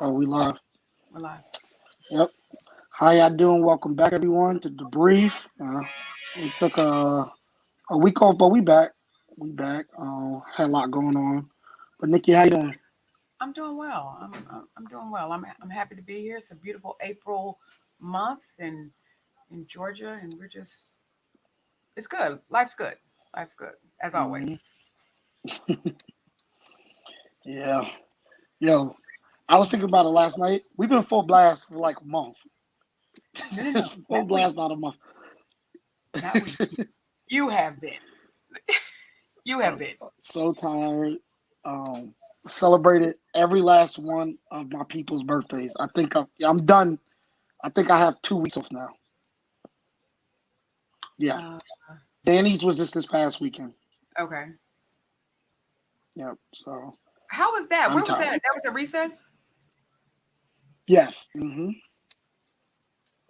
Oh, we live. We're live. Yep. How y'all doing? Welcome back, everyone, to Debrief. We took a week off, but we back. We back. Had a lot going on. But Nikki, how you doing? I'm doing well. I'm doing well. I'm happy to be here. It's a beautiful April month in Georgia, and it's good. Life's good. Life's good as Hmm. always. Yeah. Yo, I was thinking about it last night. We've been full blast for like a month. No. Full Not we. blast about a month. Not we. You have been. You have I'm been. so tired. Celebrated every last one of my people's birthdays. I'm done. I think I have 2 weeks off now. Yeah. Uh, Danny's was just this past weekend. okay. Yep. So How was that? I'm Where was tired. that? That was a recess. Yes. And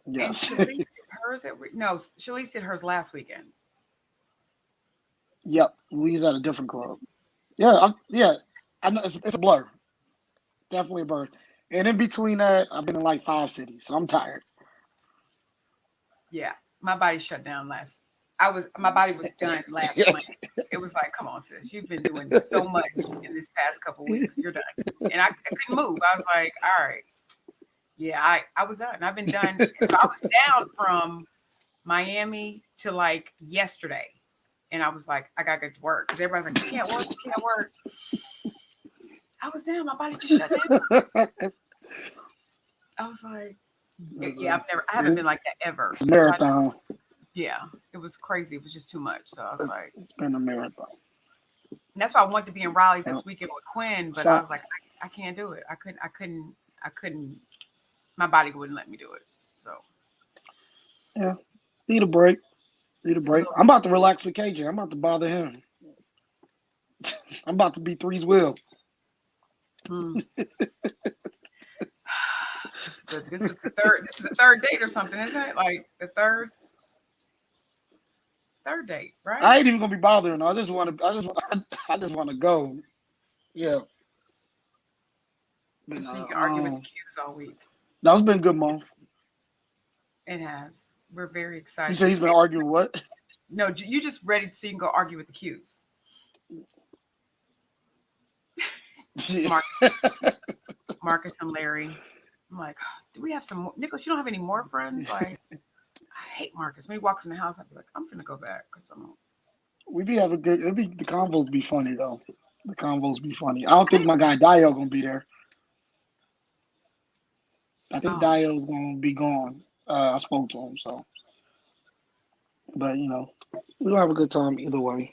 Yes. Shalice did hers no. Shalice did hers last weekend. Yep. We was at a different club. Yeah. Yeah. I know it's a blur. Definitely a blur. And in between that, I've been in like 5 cities, so I'm tired. Yeah, my body shut down last. My body was done last Monday. It was like, come on, sis, you've been doing so much in this past couple of weeks. You're done, and I couldn't move. I was like, all right, yeah, I was done. I've been done. So I was down from Miami to like yesterday, and I was like, I gotta get to work because everybody's like, you can't work, you can't work. I was down. My body just shut down. I was like, it's, yeah, a, I haven't been like that ever. it's a So I marathon. Yeah, it was crazy. It was just too much. So I was like, It's been a marathon. and that's why I wanted to be in Raleigh Yep. this weekend with Quinn, but I So was like, I can't do it. I couldn't. My body wouldn't let me do it. So yeah, need a break. Need a just a break. little I'm about to relax with KJ. I'm about to bother him. I'm about to be three's will. bit. This is the third date or something, isn't it? Like the third date, right? I ain't even gonna be bothering. I just want to. I just want to go. Yeah. But Just so you can argue with the kids all week. that's been a good month. It has. We're very You excited. said he's been arguing what? No, you just ready so you can go argue with the Qs. Yeah. Mark, Marcus and Larry. I'm like, do we have some more? Nicholas, you don't have any more friends? Like, I hate Marcus. When he walks in the house, I'd be like, I'm finna go back because I'm. We be having good. The convos be funny though. The convos be funny. I don't think my guy Dio gonna be there. I think Oh, Dio's gonna be gone. I spoke to him, so but we'll have a good time either way.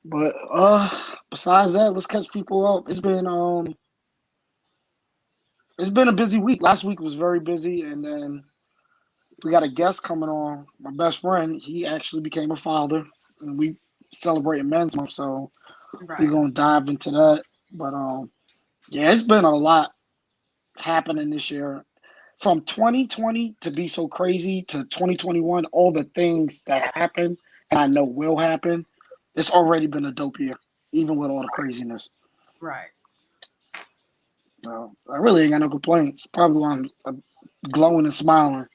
But besides that, let's catch people up. It's been a busy week. Last week was very busy, and then we got a guest coming on. My best friend, he actually became a father, and we celebrating Men's Month, so we're right. gonna dive into that. But yeah, it's been a lot happening this year. From 2020 to be so crazy to 2021, all the things that happened and I know will happen, it's already been a dope year, even with all the craziness. Right. So I really ain't got no complaints. Probably why I'm glowing and smiling.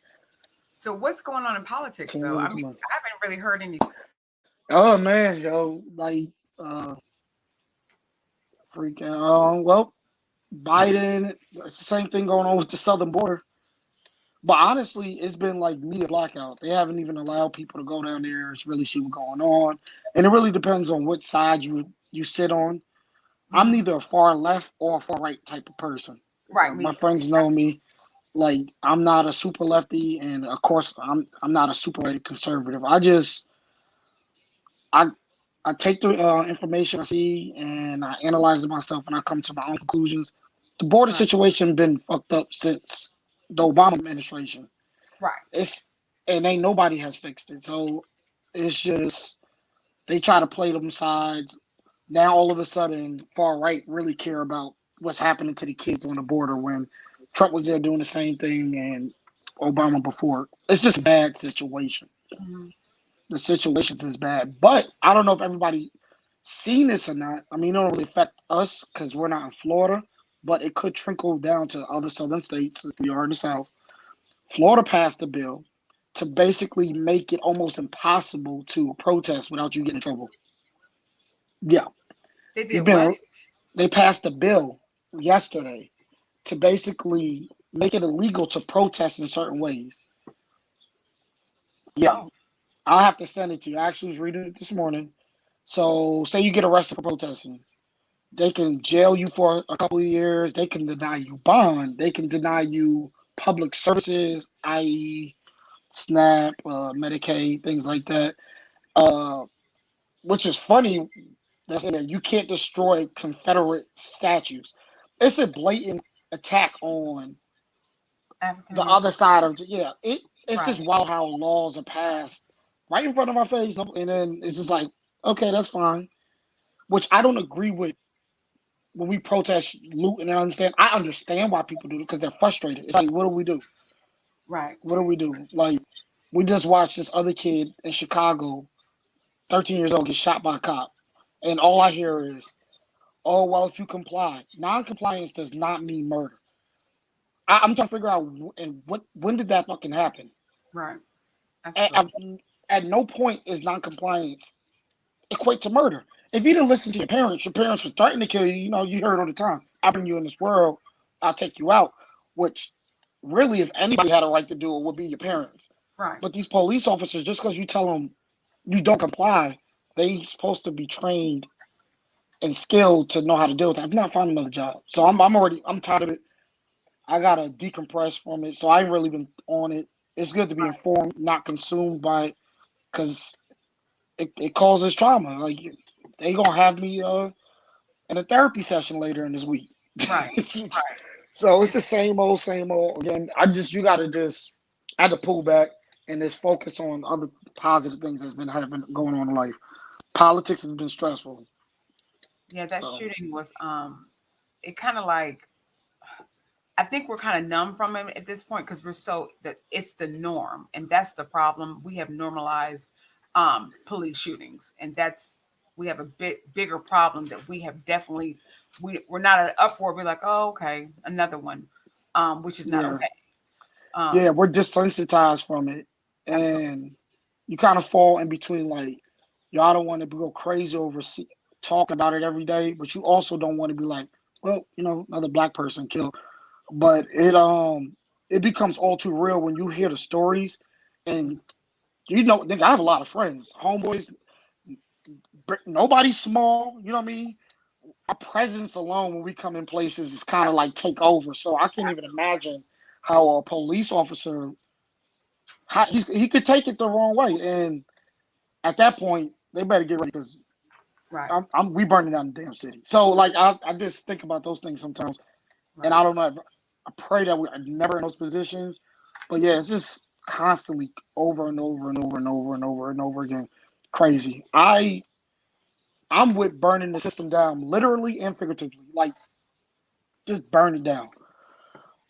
So what's going on in politics, Can't though? I really mean, complain. I haven't really heard any. Oh man, yo, like uh freaking well, Biden, it's the same thing going on with the southern border. But honestly, it's been like media blackout. They haven't even allowed people to go down there and really see what's going on. And it really depends on what side you sit on. I'm Mhm. neither a far left or a far right type of person. Right, me My either. friends know me. Like I'm not a super lefty, and of course I'm not a super right conservative. I I take the information I see and I analyze it myself, and I come to my own conclusions. The border Right, situation been fucked up since the Obama administration. right. It's and ain't nobody has fixed it. So it's just they try to play them sides. Now all of a sudden, far right really care about what's happening to the kids on the border when Trump was there doing the same thing and Obama before. It's just a bad situation. Hmm. The situations is bad, but I don't know if everybody seen this or not. I mean, it don't really affect us because we're not in Florida. but it could trickle down to other southern states. We are in the South. Florida passed a bill to basically make it almost impossible to protest without you getting in trouble. Yeah, They you've did what? been. They passed a bill yesterday to basically make it illegal to protest in certain ways. Yeah, Oh, I'll have to send it to you. I actually was reading it this morning. So, say you get arrested for protesting, they can jail you for a couple of years. They can deny you bond. They can deny you public services, i.e., SNAP, Medicaid, things like that. Uh, which is funny. That's in there. You can't destroy Confederate statues. It's a blatant attack on African the other American. side of yeah. It's Right. just wild how laws are passed right in front of our face, and then it's just like, okay, that's fine. Which I don't agree with when we protest looting and understand. I understand why people do it because they're frustrated. It's like, what do we do? Right. What do we do? Like, we just watched this other kid in Chicago, 13 years old, get shot by a cop, and all I hear is, "Oh well, if you comply, non-compliance does not mean murder." I'm trying to figure out and what when did that fucking happen? Right. At, Absolutely. at, at no point is non-compliance equate to murder. If you didn't listen to your parents were threatening to kill you. You know, you heard all the time. I bring you in this world, I'll take you out. Which really, if anybody had a right to do it, would be your parents. Right. But these police officers, just because you tell them you don't comply, they supposed to be trained and skilled to know how to deal with that. If not, find another job. So I'm tired of it. I gotta decompress from it. So I ain't really been on it. It's good to be Right. informed, not consumed by it, because it causes trauma. Like they gonna have me in a therapy session later in this week. Right. Right. So it's And the same old again. You gotta just I had to pull back and just focus on other positive things that's been having going on in life. Politics has been stressful. yeah, that So shooting was it kind of like I think we're kind of numb from it at this point because we're so that it's the norm, and that's the problem. We have normalized police shootings, and that's we have a bigger problem that we have definitely we're not an uproar. We're like, oh, okay, another one, which is not yeah. okay. Yeah, Um, we're desensitized from it. absolutely And you kind of fall in between like y'all don't want to go crazy over talking about it every day, but you also don't want to be like, well, another black person killed. But it becomes all too real when you hear the stories and nigga, I have a lot of friends, homeboys, nobody's small, you know what I mean? Our presence alone when we come in places is kind of absolutely like take over. So I can't even imagine how a police officer he could take it the wrong way, and at that point they better get ready because right, we burning down the damn city. So like I just think about those things sometimes, and right. I don't know. I pray that we're never in those positions, but yeah, it's just constantly over and over and over and over and over and over again. Crazy. I'm with burning the system down, literally and figuratively. Like just burn it down.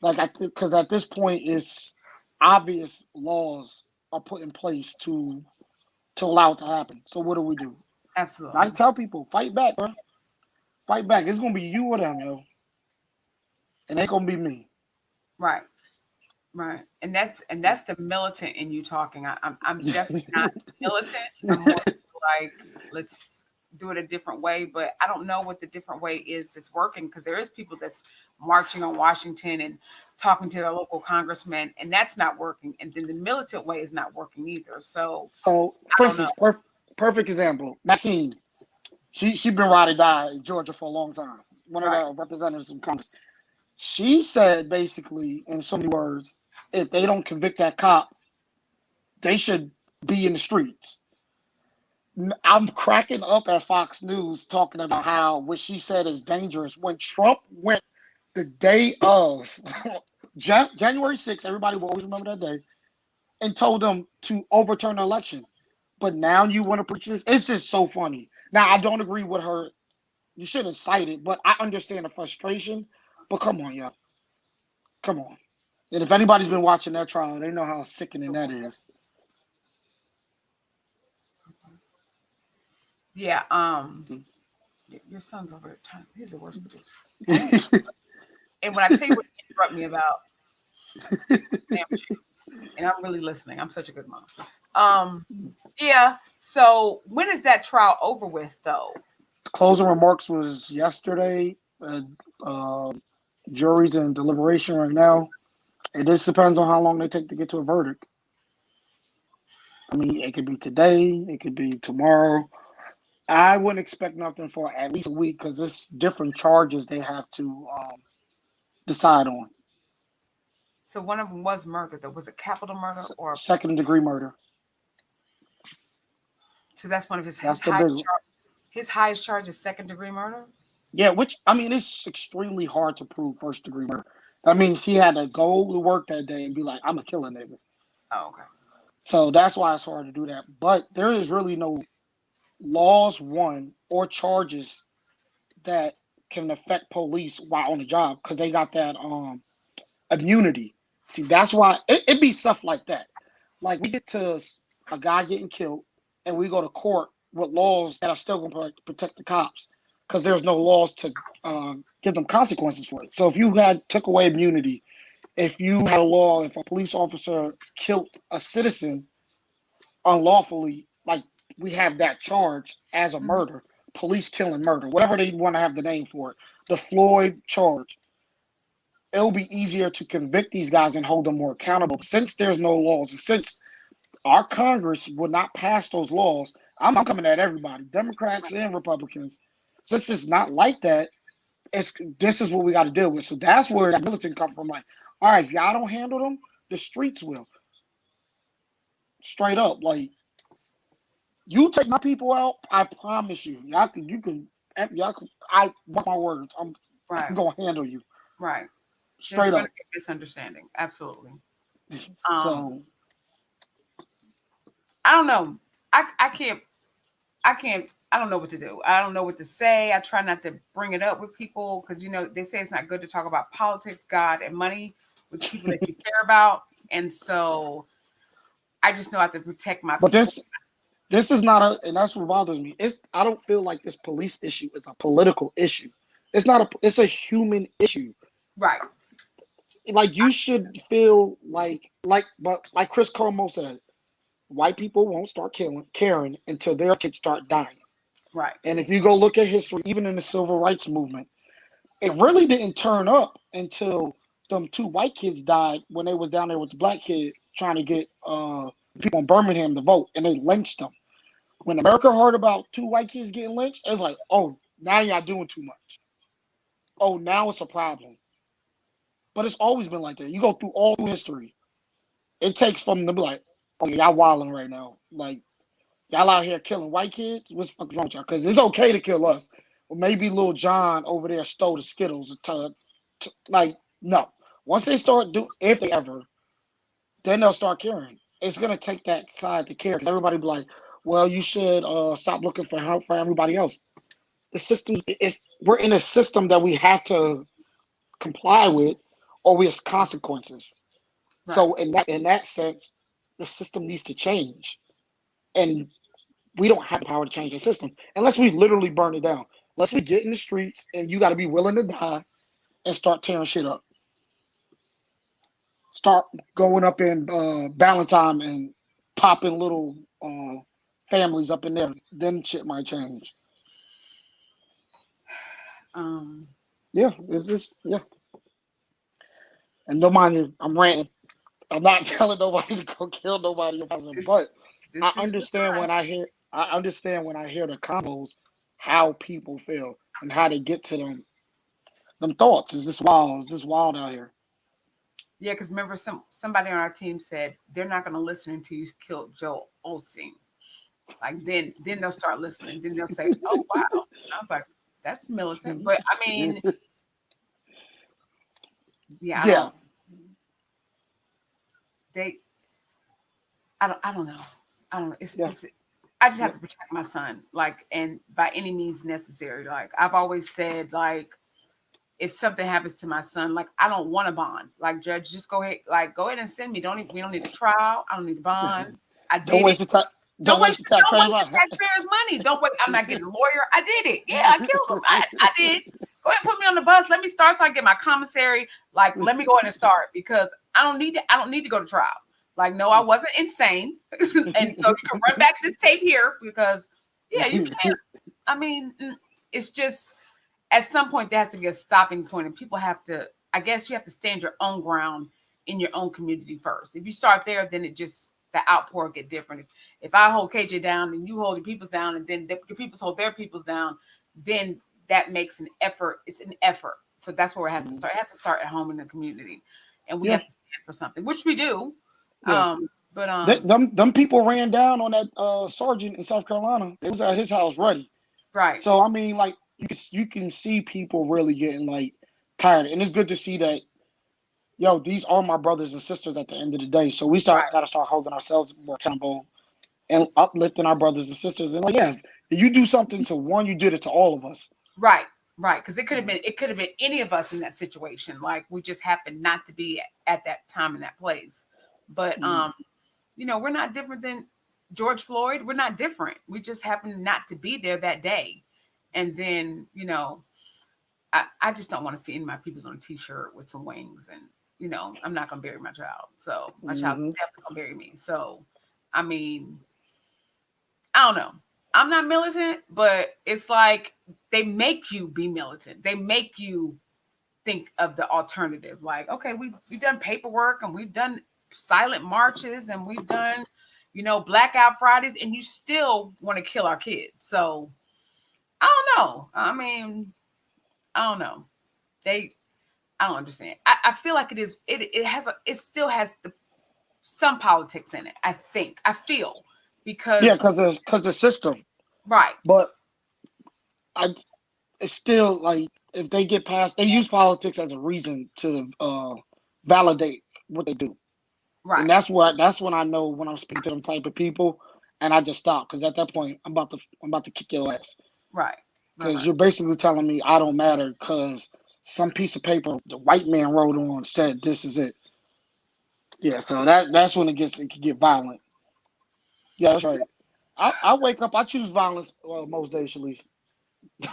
Like because at this point, it's obvious laws are put in place to allow it to happen. So what do we do? I Absolutely. tell people, fight back, bro. Fight back. It's gonna be you or them, yo. It ain't gonna be me. Right. Right. And that's the militant in you talking. I'm definitely not militant. I'm more like let's do it a different way, but I don't know what the different way is that's working because there is people that's marching on Washington and talking to their local congressman and that's not working. And then the militant way is not working either. So So, for I don't know. instance, perfect example. Maxine, she been ride or die in Georgia for a long time. One of Right. the representatives in Congress. She said basically in so many words, if they don't convict that cop, they should be in the streets. I'm cracking up at Fox News talking about how what she said is dangerous. When Trump went the day of January 6th, everybody will always remember that day, and told them to overturn the election. But now you want to preach this? It's just so funny. Now, I don't agree with her. You shouldn't cite it, but I understand the frustration. But come on, y'all. Come on. And if anybody's been watching that trial, they know how sickening that is. Yeah. Your son's over there. He's the worst producer. Dang. when I tell you what you interrupt me about, damn shoes. And I'm really listening. I'm such a good mom. Yeah. So when is that trial over with, though? Closing remarks was yesterday. Jury's in deliberation right now. It just depends on how long they take to get to a verdict. I mean, it could be today, it could be tomorrow. I wouldn't expect nothing for at least a week because it's different charges they have to decide on. So one of them was murder, though. Was it capital murder or Second degree murder? So that's one of That's the big one. His highest charge is second degree murder. Yeah, which I mean, it's extremely hard to prove first degree murder. That means he had to go to work that day and be like, "I'm a killer nigga." Oh, okay. So that's why it's hard to do that. But there is really no laws, one, or charges that can affect police while on the job because they got that immunity. See, that's why it be stuff like that. Like we get to a guy getting killed, and we go to court with laws that are still going to protect the cops because there's no laws to give them consequences for it. So if you took away immunity, if you had a law, if a police officer killed a citizen unlawfully, like we have that charge as a murder, police killing murder, whatever they want to have the name for it, the Floyd charge. It'll be easier to convict these guys and hold them more accountable. Since there's no laws, and since our Congress would not pass those laws, I'm coming at everybody, Democrats and Republicans. Since it's not like that, this is what we got to deal with. So that's where that militant come from. Like, all right, if y'all don't handle them, the streets will. Straight up, like you take my people out, I promise you, y'all can. I mark my words. I'm gonna handle you. Right. Straight up. Misunderstanding. Absolutely. So I don't know. I can't. I don't know what to do. I don't know what to say. I try not to bring it up with people because they say it's not good to talk about politics, God, and money with people that you care about, and so I just know I have to protect my. But people. This is not and that's what bothers me. I don't feel like this police issue is a political issue. It's not it's a human issue. Right. Like you should feel but like Chris Cuomo says, white people won't start caring until their kids start dying. Right. And if you go look at history, even in the civil rights movement, it really didn't turn up until them two white kids died when they was down there with the black kid trying to get people in Birmingham to vote, and they lynched them. When America heard about two white kids getting lynched, it was like, oh, now y'all doing too much. Oh, now it's a problem. But it's always been like that. You go through all history. It takes from them to be like, oh, y'all wilding right now. Like, y'all out here killing white kids? What's the fuck wrong with y'all? Because it's okay to kill us. Or maybe little John over there stole the Skittles. No. Once they start if they ever, then they'll start caring. It's going to take that side to care. Because everybody be like, well, you should stop looking for help for everybody else. The system we're in a system that we have to comply with, or we have consequences. Right. So in that sense, the system needs to change, and we don't have the power to change the system unless we literally burn it down. Unless we get in the streets, and you got to be willing to die and start tearing shit up. Start going up in Valentine and popping little families up in there, then shit might change. Yeah, and nobody, I'm ranting. I'm not telling nobody to go kill nobody, but I understand when I hear the combos, how people feel and how they get to them thoughts. Is this wild out here? Yeah, because remember somebody on our team said they're not going to listen until you kill Joe Osteen. Like then they'll start listening. Then they'll say, "Oh wow!" And I was like, "That's militant." But I mean, yeah. I don't know. I don't know. It's I just have to protect my son, like, and by any means necessary. Like I've always said, like, if something happens to my son, like I don't want a bond. Like judge, just go ahead and send me. We don't need a trial. I don't need a bond. Don't waste the time. Don't waste the taxpayers' money. Don't wait. I'm not getting a lawyer. I did it. Yeah, I killed him. I did. Go Go ahead and put me on the bus. Let me start so I get my commissary. Like, let me go ahead and start because I don't need to go to trial. Like, no, I wasn't insane. And so you can run back this tape here because, yeah, you can't. I mean, it's just at some point there has to be a stopping point, and people have to, I guess you have to stand your own ground in your own community first. If you start there, then the outpour get different. If I hold KJ down and you hold your peoples down, and then your peoples hold their peoples down, then that makes an effort. It's an effort. So that's where it has to start. It has to start at home in the community, and we have to stand for something, which we do. Yeah. But them people ran down on that sergeant in South Carolina. It was at his house ready. Right. So I mean, like you can see people really getting like tired, and it's good to see that. Yo, these are my brothers and sisters at the end of the day. So we got to start holding ourselves more accountable and uplifting our brothers and sisters. And like, yeah, if you do something to one, you did it to all of us. Right. Because it could have been any of us in that situation. Like we just happened not to be at that time in that place. But we're not different than George Floyd. We're not different. We just happened not to be there that day. And then, I just don't want to see any of my peoples on a t-shirt with some wings, and I'm not gonna bury my child. So my child's definitely gonna bury me. So I mean, I don't know. I'm not militant, but it's like they make you be militant. They make you think of the alternative. Like, okay, we've done paperwork and we've done silent marches and we've done, blackout Fridays, and you still want to kill our kids. So I don't know. I mean, I don't know. I don't understand. I feel like it still has some politics in it. I feel because because the system, right. But it's still like if they get past, they use politics as a reason to validate what they do, Right. And that's when I know when I'm speaking to them type of people, and I just stop because at that point I'm about to kick your ass, right? Because you're basically telling me I don't matter because some piece of paper the white man wrote on said this is it. Yeah, so that's when it can get violent. Yeah, that's right. I wake up, I choose violence most days, at least.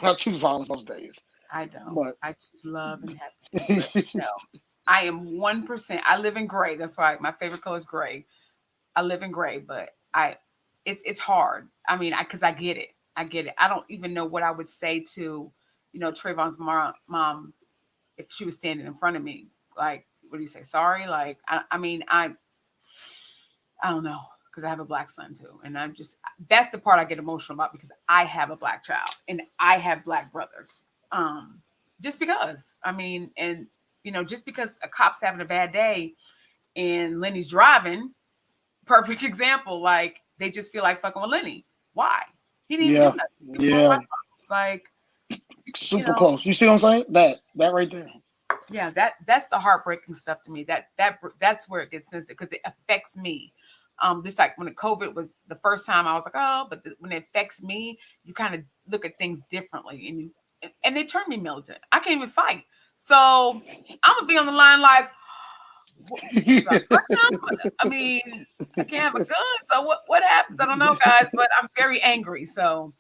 I choose violence most days. I don't. But I choose love and happiness. But, I am 1%. I live in gray. That's why my favorite color is gray. I live in gray, but it's hard. I mean, because I get it. I get it. I don't even know what I would say to, Trayvon's mom if she was standing in front of me. Like, what do you say? Sorry? Like, I mean, I don't know, because I have a black son too. And that's the part I get emotional about because I have a black child and I have black brothers. Just because, I mean, and, just because a cop's having a bad day and Lenny's driving, perfect example, like they just feel like fucking with Lenny. Why? He didn't even do nothing. Yeah. It's like super close. You see what I'm saying? That right there. Yeah, that's the heartbreaking stuff to me. That's where it gets sensitive because it affects me. Just like when the COVID was the first time, I was like, oh, but when it affects me, you kind of look at things differently, and they turn me militant. I can't even fight, so I'm gonna be on the line like, I mean, I can't have a gun. So what happens? I don't know, guys, but I'm very angry. So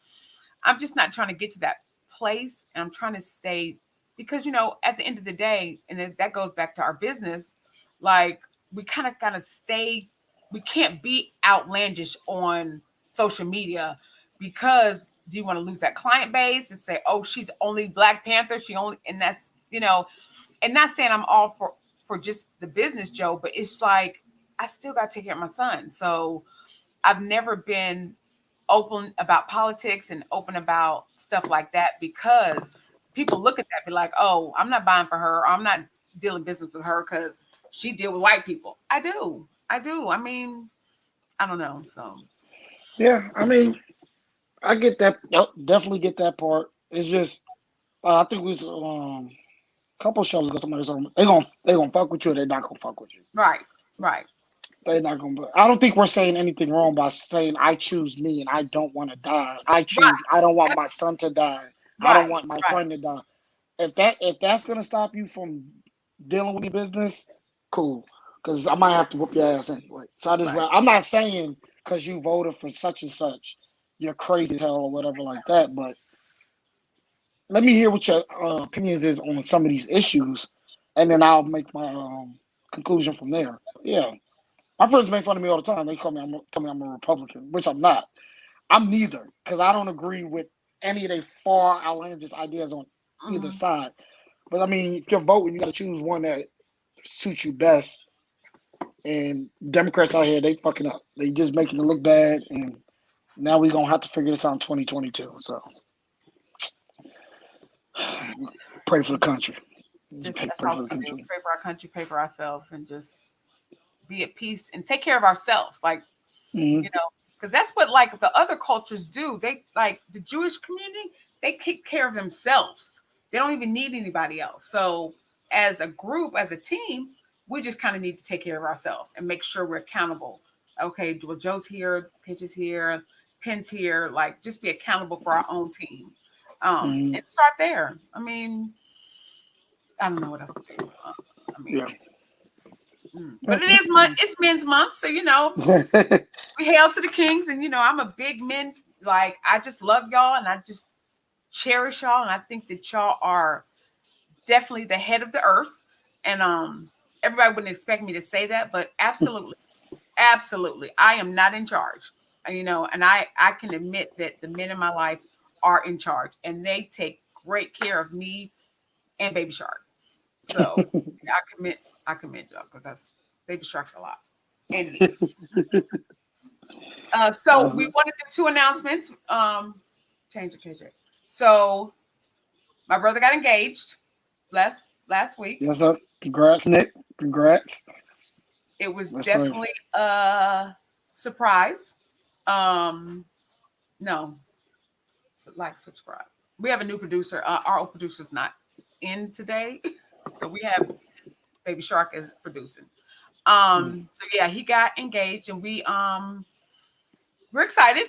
I'm just not trying to get to that place, and I'm trying to stay because at the end of the day, and then that goes back to our business, like we kind of gotta stay. We can't be outlandish on social media because do you want to lose that client base and say, oh, she's only Black Panther, and that's and not saying I'm all for just the business, Joe, but it's like I still got to take care of my son. So I've never been open about politics and open about stuff like that because people look at that and be like, oh, I'm not buying for her. Or I'm not dealing business with her because she deal with white people. I do. I mean, I don't know. So yeah, I mean, I get that. Definitely get that part. It's just I think we was a couple shows ago. Somebody said they gonna fuck with you. Or they're not gonna fuck with you. Right. They're not gonna. I don't think we're saying anything wrong by saying I choose me and I don't want to die. I choose. Right. I don't want my son to die. Right. I don't want my friend to die. If that's gonna stop you from dealing with your business, cool. Because I might have to whoop your ass anyway. So I'm not saying because you voted for such and such, you're crazy as hell or whatever like that. But let me hear what your opinions is on some of these issues, and then I'll make my conclusion from there. Yeah, my friends make fun of me all the time. They tell me I'm a Republican, which I'm not. I'm neither, because I don't agree with any of their far outlandish ideas on either Mhm. side. But I mean, if you're voting, you got to choose one that suits you best. And Democrats out here, they fucking up. They just making it look bad, and now we're gonna have to figure this out in 2022. So pray for the country. Just that's Pray all for we the can do. country. Pray for our country, pray for ourselves, and just be at peace and take care of ourselves. Like, Mm-hmm. you know, because that's what like the other cultures do. They like the Jewish community, they take care of themselves. They don't even need anybody else. So as a group, as a team, we just kind of need to take care of ourselves and make sure we're accountable. Okay, well, Joe's here, Pitch is here, Penn's here. Like, just be accountable for our own team, Mm-hmm. and start there. I mean, I don't know what else to do. I Yeah. mean, but it is it's Men's Month, so Yeah. we hail to the kings, and I'm a big men. Like, I just love y'all, and I just cherish y'all, and I think that y'all are definitely the head of the earth. And everybody wouldn't expect me to say that, but absolutely, absolutely, I am not in charge. And I can admit that the men in my life are in charge, and they take great care of me and Baby Shark. So yeah, I commend y'all because that's Baby Shark's a lot, and me. So we wanted to do two announcements. Change the KJ. So my brother got engaged last week. Yes, sir. Congrats, Nick. Congrats. It was That's right. definitely a surprise. No, like, subscribe. We have a new producer. Our old producer's not in today, so we have Baby Shark is producing. So yeah, he got engaged, and we're excited.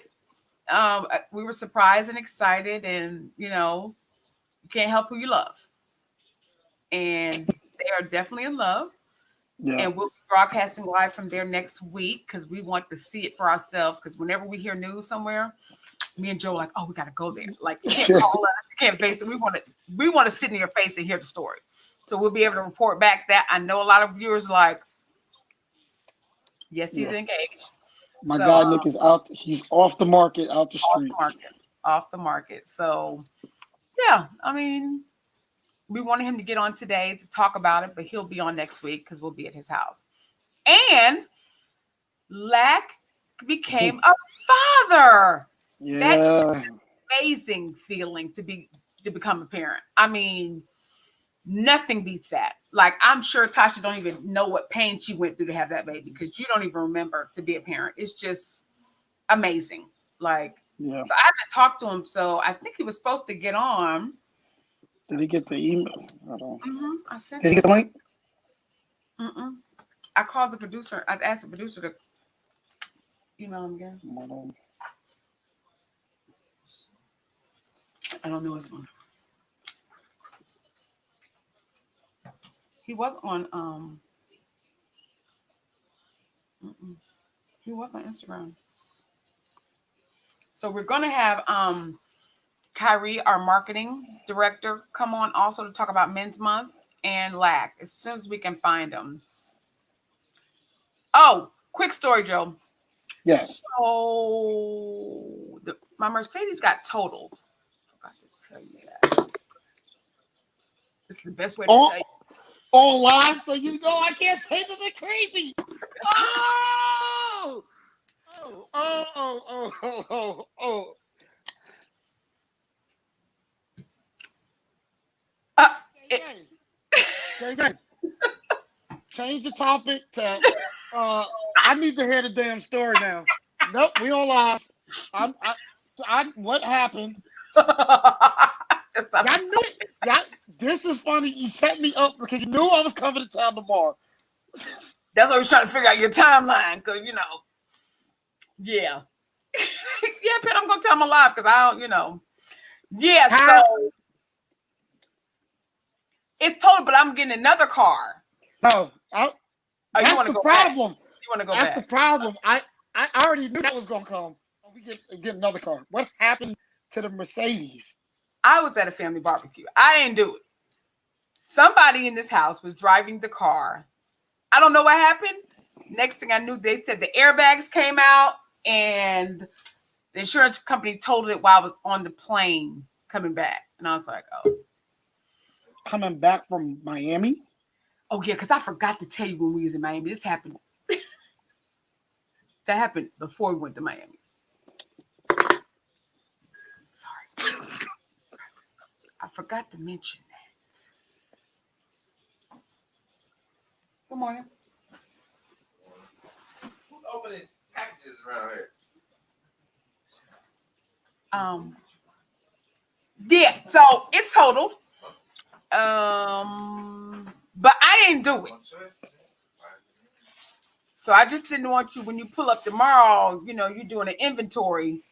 We were surprised and excited, and you can't help who you love, and they are definitely in love. Yeah. And we'll be broadcasting live from there next week because we want to see it for ourselves. Because whenever we hear news somewhere, me and Joe are like, oh, we got to go there. Like, you can't call us, you can't face it. We want to sit in your face and hear the story. So we'll be able to report back that. I know a lot of viewers are like, yes, he's Yeah. engaged. My So guy Nick is out. He's off the market, out the off the streets. market, off the market. So yeah, I mean, we wanted him to get on today to talk about it, but he'll be on next week because we'll be at his house. And Lack became a father. That Yeah. amazing feeling to become a parent. I mean, nothing beats that. Like, I'm sure Tasha don't even know what pain she went through to have that baby because you don't even remember to be a parent. It's just amazing. Like, Yeah. so I haven't talked to him, so I think he was supposed to get on. Did he get the email? I don't. I sent Did he it. get the link? I called the producer. I asked the producer to email him again. I don't know his one. He was on he was on Instagram. So we're gonna have Kyrie, our marketing director, come on also to talk about Men's Month and Lack as soon as we can find them. Oh, quick story, Joe. Yes. So my Mercedes got totaled. Forgot to tell you that. This is the best way to tell you. All live, so you know I can't say nothing crazy. Oh! Oh. Uh, JJ, change the topic to I need to hear the damn story now. Nope, we on live. What happened? Y'all knew it. This is funny. You set me up because you knew I was coming to town tomorrow. That's why we're trying to figure out your timeline, because yeah. Yeah, Penn, I'm gonna tell him alive because I don't, Yeah, so it's total, but I'm getting another car. No, that's you want to the go problem. Back? You want to go that's back? That's the problem. I already knew that was gonna come. We get another car. What happened to the Mercedes? I was at a family barbecue. I didn't do it. Somebody in this house was driving the car. I don't know what happened. Next thing I knew, they said the airbags came out and the insurance company totaled it while I was on the plane coming back. And I was like, oh. Coming back from Miami? Oh, yeah, because I forgot to tell you when we was in Miami. This happened. That happened before we went to Miami. Sorry. I forgot to mention that. Good morning. Who's opening packages around here? Yeah, so it's totaled. But I didn't do it. So I just didn't want you, when you pull up tomorrow, you know, you're doing an inventory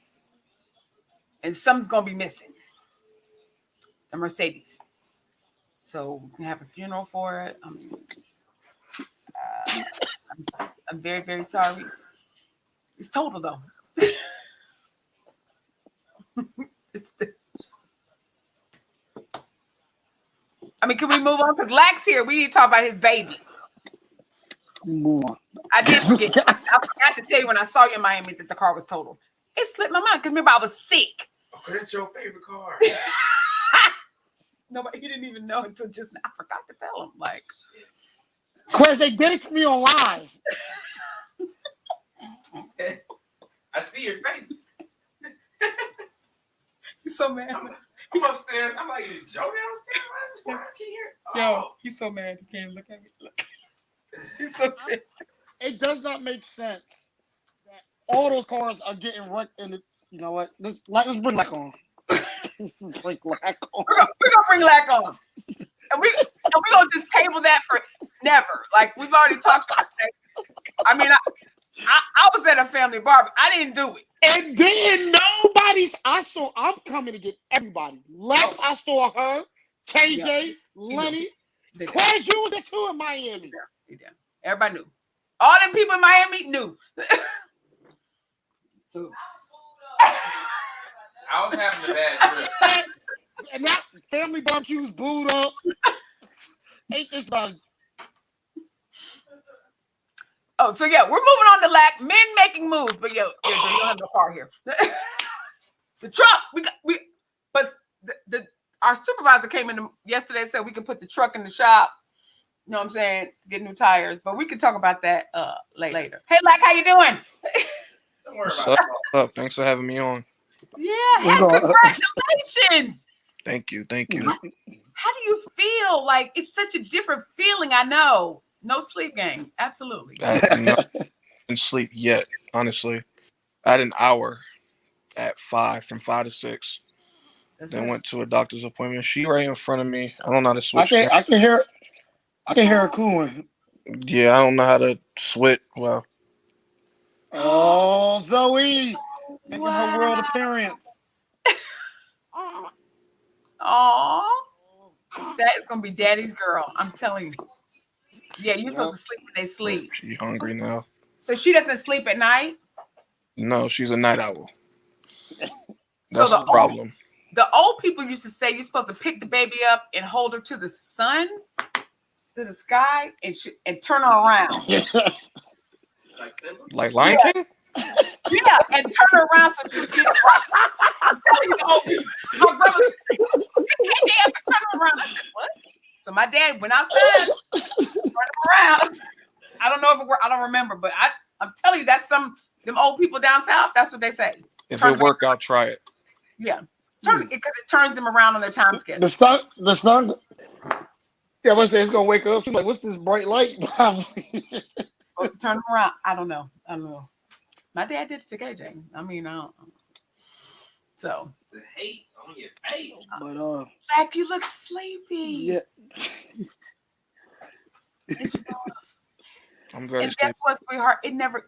and something's going to be missing. The Mercedes. So we can have a funeral for it. I'm very, very sorry. It's total though. Can we move on? Because Lack's here. We need to talk about his baby. Move on. I did forget. I forgot to tell you when I saw you in Miami that the car was totaled. It slipped my mind because remember I was sick. Oh, that's your favorite car. Nobody, he didn't even know until just now. I forgot to tell him. Like, Quez, they did it to me on live. I see your face. He's so mad. I'm upstairs. I'm like, is Joe downstairs? I can't hear. Yo, he's so mad. He can't look at me. Look. He's so ticked. It does not make sense that all those cars are getting wrecked. And you know what? Let's bring Lack on. Bring Lack on. We're gonna bring Lack on, and we gonna just table that for never. Like we've already talked about that. I mean, I was at a family barbecue. I didn't do it. And then I'm coming to get everybody. Lex, I saw her. KJ, Lenny. Quez, you was there too in Miami. Yeah. Everybody knew. All them people in Miami knew. So I was having a bad trip. And that family barbecues booed up. Ain't this about it? Oh, so yeah, we're moving on to Lack. Men making moves, but you don't have no car here. The truck, our supervisor came in yesterday and said we could put the truck in the shop. You know what I'm saying? Get new tires, but we can talk about that later. Hey, Lack, how you doing? Don't worry about it. What's up? Thanks for having me on. Yeah, hey, congratulations. Thank you. How do you feel? Like it's such a different feeling. I know. No sleep gang. Absolutely. I didn't sleep yet, honestly. I had an hour at 5, from 5 to 6. Then went to a doctor's appointment. She right in front of me. I don't know how to switch. I can hear her cooing. Yeah, I don't know how to switch. Well. Oh, Zoe. Making her world appearance. Oh, that is gonna be daddy's girl. I'm telling you. Yeah, you're supposed to sleep when they sleep. She's hungry now. So she doesn't sleep at night? No, she's a night owl. So That's the problem. The old people used to say you're supposed to pick the baby up and hold her to the sun, to the sky, and turn her around. Like Lion King? Yeah, and turn her around so you get it. I'm telling you, the old people. My brother used to say, hey, Dad, turn her around. I said, what? So my dad went outside, turned him around. I don't know if it worked. I don't remember, but I'm telling you, that's them old people down south. That's what they say. If it work, I'll try it. Yeah, because it turns them around on their time schedule. The sun. Yeah, I say it's gonna wake up. She's like, what's this bright light? It's supposed to turn them around. I don't know. My dad did it to KJ. I mean, I don't. So The hate on your face. But Black, you look sleepy. yeah. It's rough. I'm very And guess what, sweetheart? It never.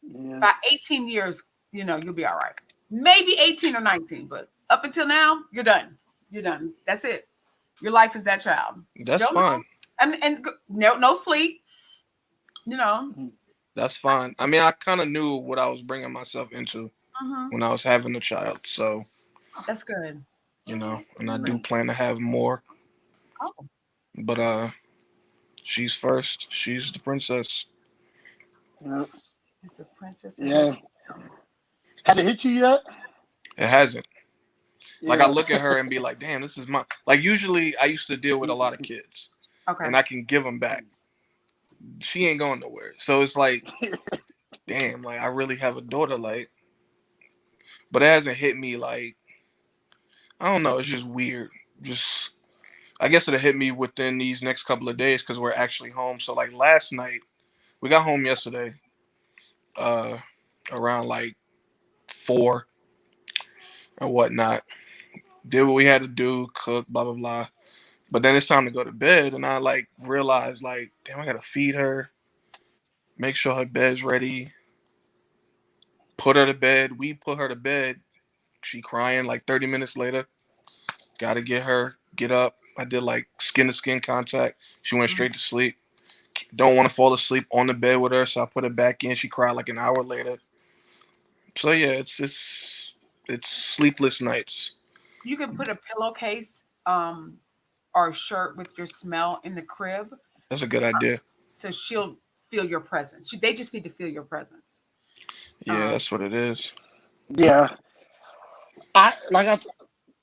Yeah. By 18 years, you'll be all right. Maybe 18 or 19, but up until now, you're done. You're done. That's it. Your life is that child. That's fine. And no sleep. That's fine. I mean, I kind of knew what I was bringing myself into when I was having a child. So that's good. and I do plan to have more. Oh. But she's first. She's the princess. Yes. It's the princess. Yeah. Has it hit you yet? It hasn't. Like, I Yeah. look at her and be like, damn, this is my. Like, usually I used to deal with a lot of kids, Okay. and I can give them back. She ain't going nowhere. So it's like, damn, like, I really have a daughter, like, but it hasn't hit me, like, I don't know. It's just weird. Just, I guess it'll hit me within these next couple of days because we're actually home. So, like, last night, we got home yesterday, around like 4 or whatnot. Did what we had to do, cook, blah, blah, blah. But then it's time to go to bed, and I, like, realized, like, damn, I got to feed her, make sure her bed's ready, put her to bed. We put her to bed. She crying like 30 minutes later. Got to get up. I did like skin to skin contact. She went straight to sleep. Don't want to fall asleep on the bed with her, so I put her back in. She cried like an hour later. So yeah, it's sleepless nights. You can put a pillowcase or a shirt with your smell in the crib, That's a good idea. so she'll feel your presence. They just need to feel your presence. Yeah, that's what it is. Yeah.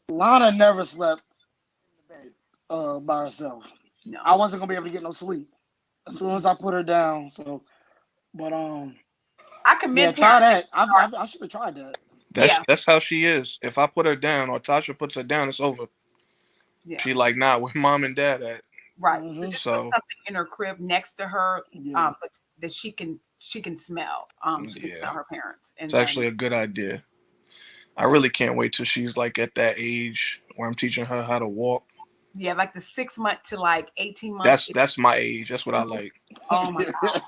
Lana never slept in the bed by herself. No. I wasn't gonna be able to get no sleep as soon as I put her down. So, but I commend try parents. that. I should have tried that. That's how she is. If I put her down or Tasha puts her down, it's over. Yeah. She like, nah, where mom and dad at? Right. Mhm. So just put something in her crib next to her, Yeah. but that she can smell. She can smell her parents. And It's actually a good idea. I really can't wait till she's like at that age where I'm teaching her how to walk. Yeah, like the 6 month to like 18 months. That's my age. That's what I like. Oh my God.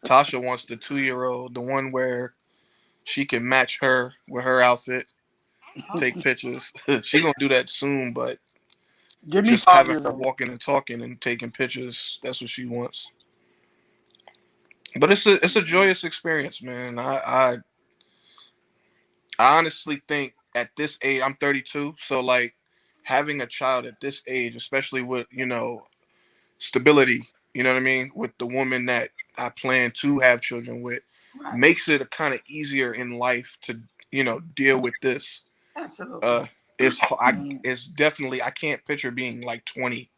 Tasha wants the 2-year-old, the one where she can match her with her outfit, take pictures. She's gonna do that soon, but Give me just 5 having years her old. walking and talking and taking pictures, that's what she wants. But it's a joyous experience, man. I honestly think at this age, I'm 32, so like having a child at this age, especially with, stability, you know what I mean, with the woman that I plan to have children with, Right. makes it a kind of easier in life to, deal with this. Absolutely. It's definitely, I can't picture being like 20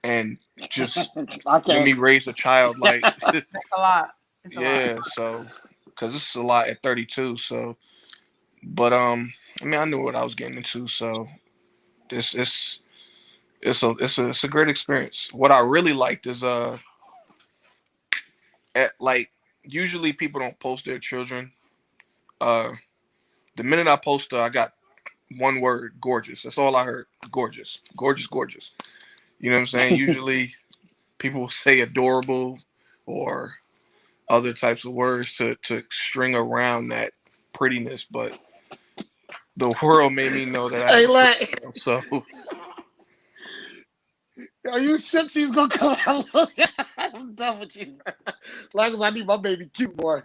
and just I let can't. me raise a child like That's a lot. It's a yeah, lot. so because this is a lot at 32, so but I mean, I knew what I was getting into, so it's a great experience. What I really liked is like usually people don't post their children. The minute I posted, I got one word: gorgeous. That's all I heard. Gorgeous, gorgeous, gorgeous. You know what I'm saying? Usually people say adorable or other types of words to string around that prettiness, but the world made me know that I Hey, have a like, girl, so are you shook she's gonna come out? I'm done with you. Like, I need my baby cute, boy.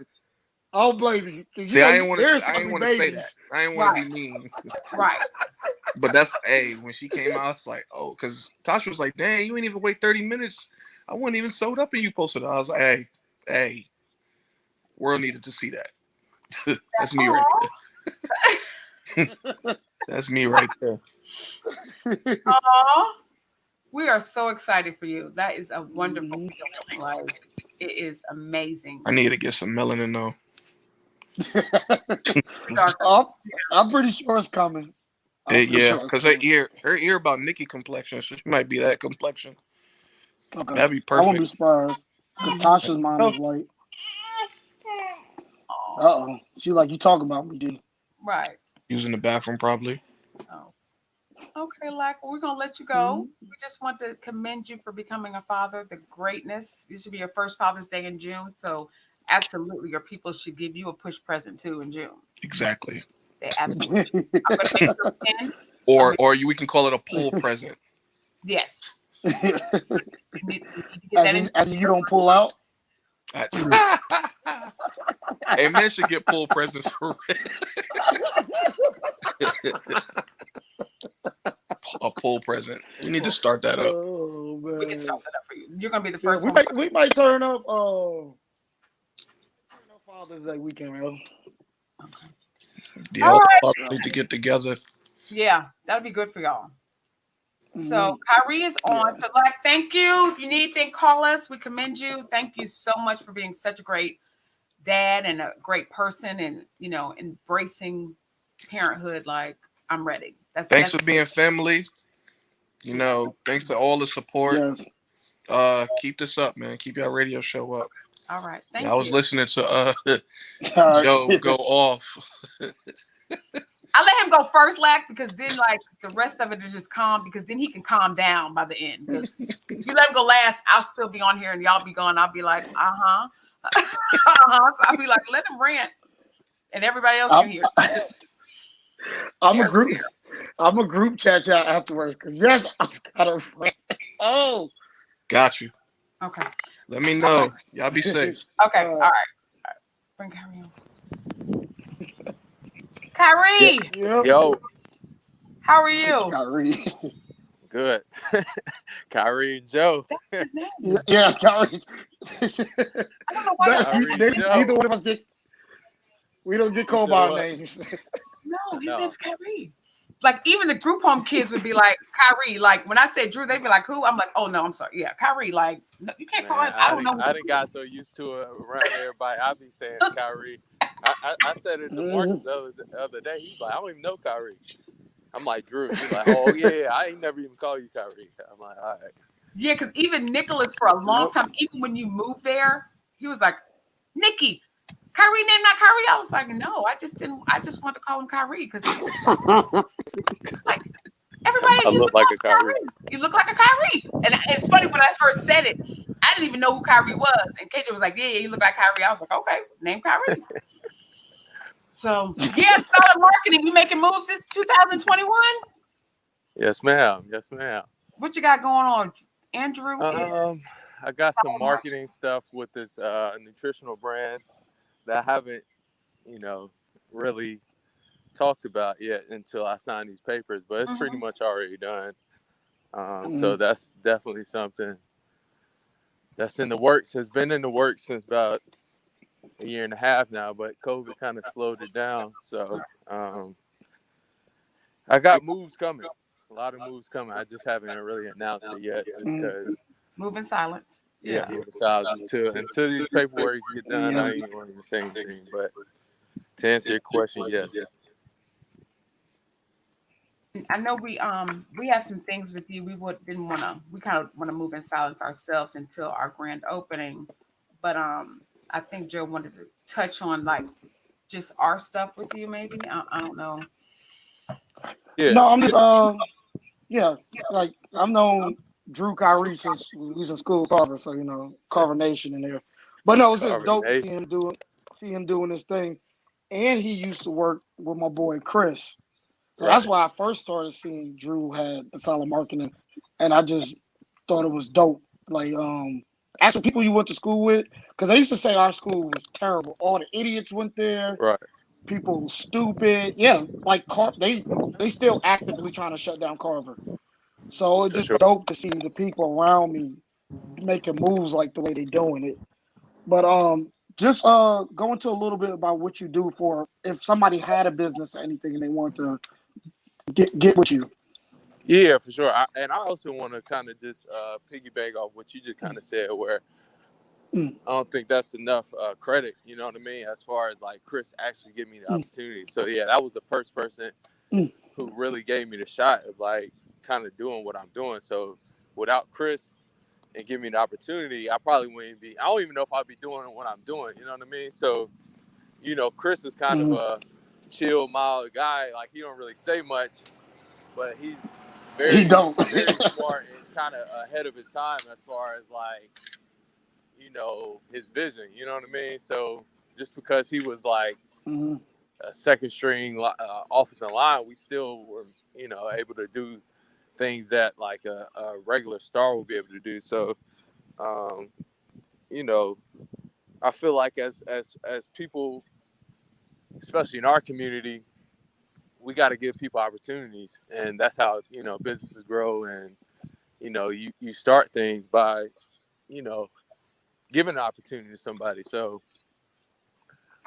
I don't blame you. You see, know, I ain't want there's to. I ain't ugly want to say that. babies. I ain't want to be mean. Right. But that's when she came out, it's like, oh, because Tasha was like, dang, you ain't even wait 30 minutes. I wasn't even sewed up and you posted it. I was like, hey, world needed to see that. That's me right there. That's me right there. Aww. We are so excited for you. That is a wonderful feeling. Like, it is amazing. I need to get some melanin though. I'm pretty sure it's coming. Yeah, because her ear about Nikki complexion, so she might be that complexion. Okay. That'd be I won't be perfect. surprised because Tasha's mom is light. She like, you talking about me, D? Right. Using the bathroom probably. Oh. Okay, Lack, we're gonna let you go. We just want to commend you for becoming a father. The greatness. This should be your first Father's Day in June, so absolutely, your people should give you a push present too in June. Exactly. They absolutely. I'm gonna make your pen. Or we can call it a pull present. Yes. As you don't pull out. Hey, men should get pull presents for a pull present. We need to start that up. Oh We can man. start that up for you. You're gonna be the Yeah, first we one. might turn up. Father's Day weekend, yo. Okay. The All old right. club need to get together. Yeah, that'll be good for y'all. So Mhm. Kyrie is on. Yeah. So like, thank you. If you need anything, call us. We commend you. Thank you so much for being such a great dad and a great person, and embracing parenthood. Like, I'm ready. Thanks That's for being family. Thanks to all the support. Yes. Keep this up, man. Keep your radio show up. all right. Yeah, I Thank was you. listening to All right. Joe go off. I let him go first, Lack, because then like the rest of it is just calm. Because then he can calm down by the end. Because you let him go last, I'll still be on here and y'all be gone. I'll be like, uh-huh. So I'll be like, let him rant, and everybody else can I'm hear. Just I'm a airs group. I'm a group chat y'all afterwards. Cause yes, I've got a friend. Oh. Got you. okay. Let me know. Y'all be safe. Okay. All right. Bring Kyrie on. Kyrie, Yep. Yo, how are you? Kyrie. good. Kyrie and Joe. That's his name. Yeah, Kyrie. I don't know why. Kyrie Joe. Neither one of us get. We don't get You called said by our what? names. No, his No. name's Kyrie. Like even the group home kids would be like Kyrie. Like when I said Drew, they'd be like, "Who?" I'm like, "Oh no, I'm sorry. Yeah, Kyrie. Like no, you can't call Man, him. I don't know." I didn't got so used to it around everybody. I be saying Kyrie. I said it to Marcus the other day. He's like, I don't even know Kyrie. I'm like, Drew. He's like, oh yeah, I ain't never even call you Kyrie. I'm like, all right. Yeah, because even Nicholas for a long time, even when you moved there, he was like, "Nikki, Kyrie name not Kyrie." I was like, "No, I just didn't. I just wanted to call him Kyrie because like everybody I used to look call like him a Kyrie. Kyrie. You look like a Kyrie." And it's funny when I first said it, I didn't even know who Kyrie was, and KJ was like, "Yeah, you look like Kyrie." I was like, "Okay, name Kyrie." So yeah, solid marketing. You making moves since 2021. Yes, ma'am. Yes, ma'am. What you got going on, Andrew? Is I got some solid marketing stuff with this nutritional brand that I haven't, really talked about yet until I signed these papers, but it's pretty much already done. So that's definitely something that's in the works. Has been in the works since about a year and a half now, but COVID kind of slowed it down. So I got moves coming, a lot of moves coming. I just haven't really announced it yet, just because. moving silence. Yeah, moving sides until these paperwork get done. I ain't want to say anything, but to answer your question, yes. I know we have some things with you. We kind of want to move in silence ourselves until our grand opening. But I think Joe wanted to touch on like just our stuff with you, maybe. I don't know. Yeah, No, I'm just yeah, like I've known Drew Kyrie since we was in school with Carver, so Carver Nation in there. But no, it's just Carver dope to Nation. see him doing this thing. And he used to work with my boy Chris. So that's Right. why I first started seeing Drew had the solid marketing, and I just thought it was dope. Like actual people you went to school with, because they used to say our school was terrible. All the idiots went there. Right. People stupid. Yeah, like they still actively trying to shut down Carver. So it's For just sure. dope to see the people around me making moves like the way they doing it. But just go into a little bit about what you do for if somebody had a business or anything and they want to get with you. Yeah, for sure. And I also want to kind of just piggyback off what you just kind of said, where Mm, I don't think that's enough credit. You know what I mean? As far as like Chris actually gave me the mm, opportunity. So yeah, that was the first person mm, who really gave me the shot of like kind of doing what I'm doing. So without Chris and giving me the opportunity, I probably wouldn't be. I don't even know if I'd be doing what I'm doing. You know what I mean? So Chris is kind of mm. a chill, mild guy. Like he don't really say much, but he's He very, don't. very smart and kind of ahead of his time as far as like his vision. You know what I mean? So just because he was like Mhm, a second string offensive line, we still were able to do things that like a regular star would be able to do. So um, you know, I feel like as people, especially in our community, we got to give people opportunities, and that's how, you know, businesses grow. And, you know, you start things by, you know, giving an opportunity to somebody. So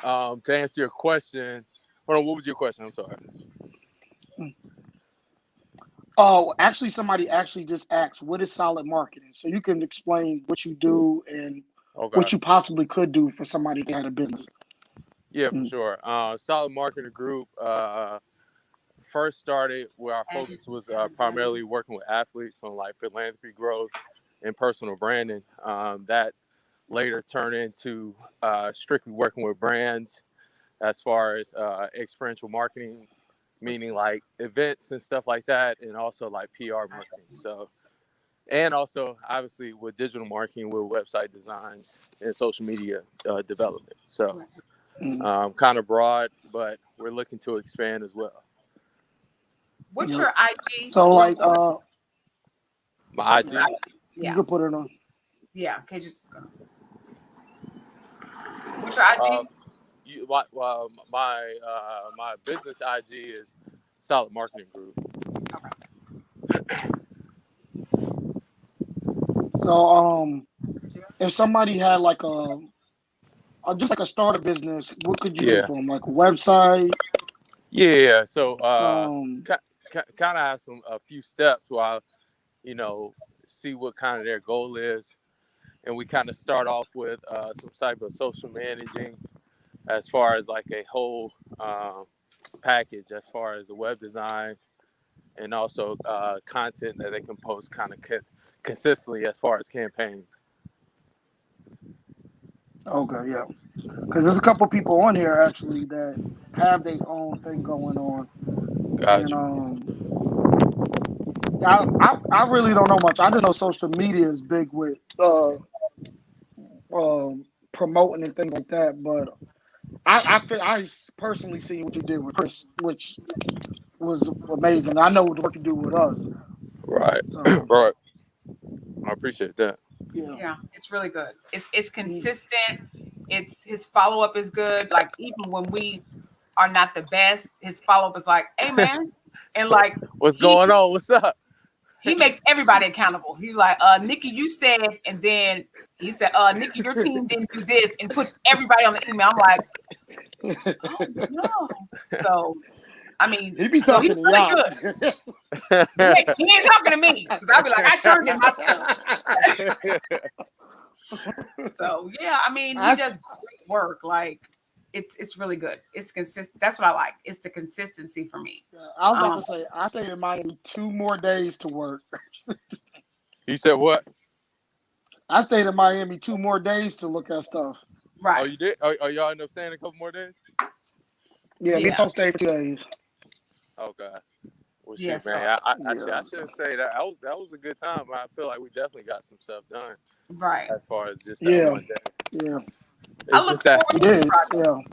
to answer your question, hold on, what was your question? I'm sorry. Oh, actually, somebody actually just asked, "What is solid marketing?" So you can explain what you do and Okay. what you possibly could do for somebody that had a business. Yeah, for sure. Solid Marketing Group first started where our focus was primarily working with athletes on like philanthropy growth and personal branding. That later turned into strictly working with brands as far as experiential marketing, meaning like events and stuff like that, and also like PR marketing. So, and also obviously with digital marketing, with website designs and social media development. So kind of broad, but we're looking to expand as well. What's your IG? So like My IG? you could put it on. Yeah, okay, just go. What's your IG? My business IG is Solid Marketing Group. So if somebody had like just like a starter business, what could you do for them? Like a website? Yeah. So kind of have a few steps while, you know, see what kind of their goal is, and we kind of start off with some type of social managing, as far as like a whole package, as far as the web design and also content that they can post kind of consistently as far as campaigns. Okay, yeah. Because there's a couple people on here actually that have their own thing going on. Gotcha. And I really don't know much. I just know social media is big with promoting and things like that. But I personally see what you did with Chris, which was amazing. I know the work you do with us. Right. So, right. I appreciate that. Yeah, it's really good. It's consistent. It's his follow up is good. Like even when we are not the best, his follow up is like, "Hey man," and like, what's going on? What's up? He makes everybody accountable. He's like, Nikki, you said, and then he said, Nikki, your team didn't do this, and puts everybody on the email. I'm like, oh no. So, I mean, he be so talking he's really good. He ain't talking to me because I'll be like, I turned in my stuff. So yeah, I mean, he does great work. Like, it's really good. It's consistent. That's what I like. It's the consistency for me. I was about to say, I stayed in Miami 2 more days to work. You said what? I stayed in Miami 2 more days to look at stuff. Right. Oh, you did? Oh, y'all end up staying a couple more days? Yeah, they told stay for 2 days. Okay. Well, shit, Yes, man. I should say that was a good time. I feel like we definitely got some stuff done. Right. As far as just that one day. Yeah. I look forward to this project.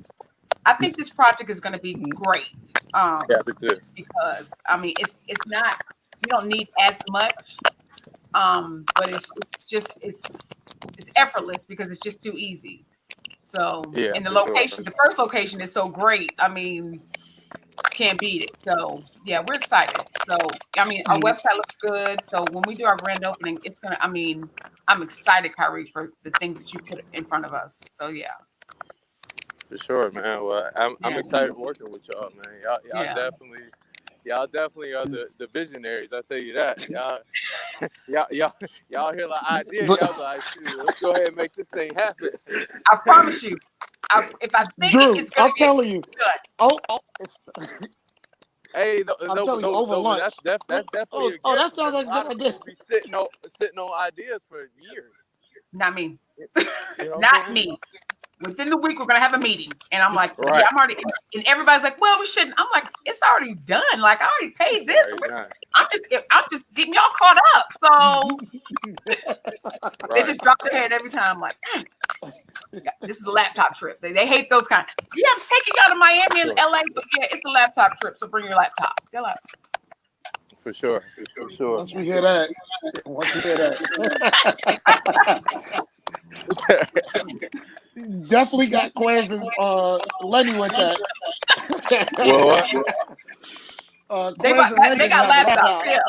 I think this project is going to be great. Yeah, me too. Because I mean, it's not. You don't need as much, but it's effortless because it's just too easy. So, and the location, the first location is so great. I mean, can't beat it. So yeah, we're excited. So I mean, our website looks good. So when we do our grand opening, it's gonna. I mean, I'm excited, Kyrie, for the things that you put in front of us. So yeah. For sure, man. Well, I'm excited working with y'all, man. Y'all definitely are the visionaries. I'll tell you that. Y'all hear the idea. Y'all like, let's go ahead and make this thing happen. I promise you. If I think Drew, it's gonna I'm telling you. Hey, I'm telling you, over lunch. That's definitely a gift. That sounds like a good idea. Be sitting on ideas for years. Not me. You know Not me. Within the week, we're gonna have a meeting, and I'm like, right. yeah, I'm already. And everybody's like, well, we shouldn't. I'm like, it's already done. Like, I already paid this. I'm just getting y'all caught up. So they just drop their head every time. Like, yeah, this is a laptop trip. They hate those kind. Yeah, I'm taking y'all to Miami and LA, but yeah, it's a laptop trip. So bring your laptop. They're like, for sure. Once we hear that. Definitely got Quez and Lenny with that. Well, They Quiz and Lincoln got have a laptops. laptop. Yeah.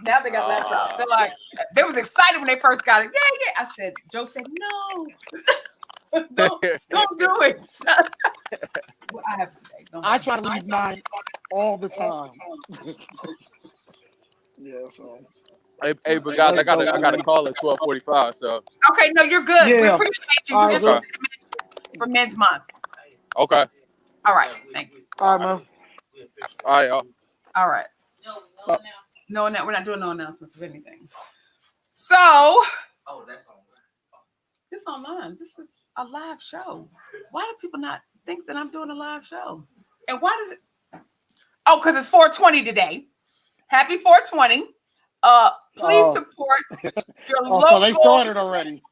Now they got laptops. They're like, they was excited when they first got it. Yeah. I said, Joe said, no, don't do it. Well, I have to say, I try to leave mine all the time. Yeah, so. Hey, but guys, I got a call at 12:45. So Okay, no, you're good. We Yeah. appreciate you. All You right, just bro. wanted to mention for Men's Month. okay, All right, thank you. All right, man. all right, y'all. All right. No, we're not doing no announcements of anything. So, that's on. this online. This is a live show. Why do people not think that I'm doing a live show? And why does it? Oh, because it's 420 today. Happy 420. Please support your local. So they started already.